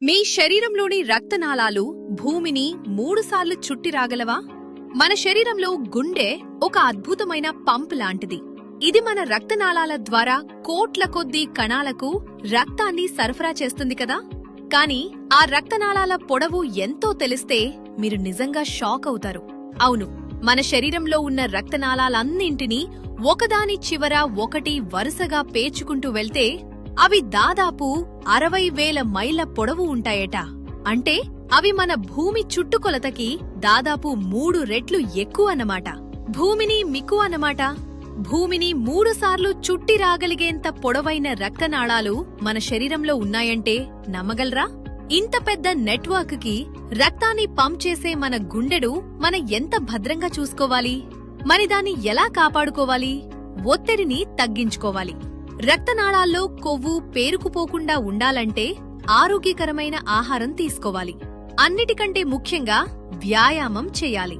మీ శరీరంలోని రక్తనాళాలు భూమిని 3 సార్లు చుట్టి రాగలవా? మన శరీరంలో గుండె ఒక అద్భుతమైన పంప్ లాంటిది. ఇది మన రక్తనాళాల ద్వారా కోట్ల కొద్దీ కణాలకు రక్తాన్ని సరఫరా చేస్తుంది కదా. కానీ ఆ రక్తనాళాల పొడవు ఎంతో తెలిస్తే మీరు నిజంగా షాక్ అవుతారు. అవును, మన శరీరంలో ఉన్న రక్తనాళాలన్నింటినీ ఒకదాని చివర ఒకటి వరుసగా పేర్చుకుంటూ వెళ్తే అవి దాదాపు 60,000 మైళ్ల పొడవు ఉంటాయట. అంటే అవి మన భూమి చుట్టుకొలతకి దాదాపు 3 రెట్లు ఎక్కువ అన్నమాట. భూమిని మిక్కు అన్నమాట. భూమిని 3 సార్లు చుట్టి రాగలిగేంత పొడవైన రక్తనాళాలు మన శరీరంలో ఉన్నాయంటే నమ్మగలరా? ఇంత పెద్ద నెట్వర్క్ కి రక్తాన్ని పంప్ చేసే మన గుండెడు మన ఎంత భద్రంగా చూసుకోవాలి? మరి దాన్ని ఎలా కాపాడుకోవాలి? ఒత్తిడిని తగ్గించుకోవాలి. రక్తనాళాల్లో కొవ్వు పేరుకుపోకుండా ఉండాలంటే ఆరోగ్యకరమైన ఆహారం తీసుకోవాలి. అన్నిటికంటే ముఖ్యంగా వ్యాయామం చేయాలి.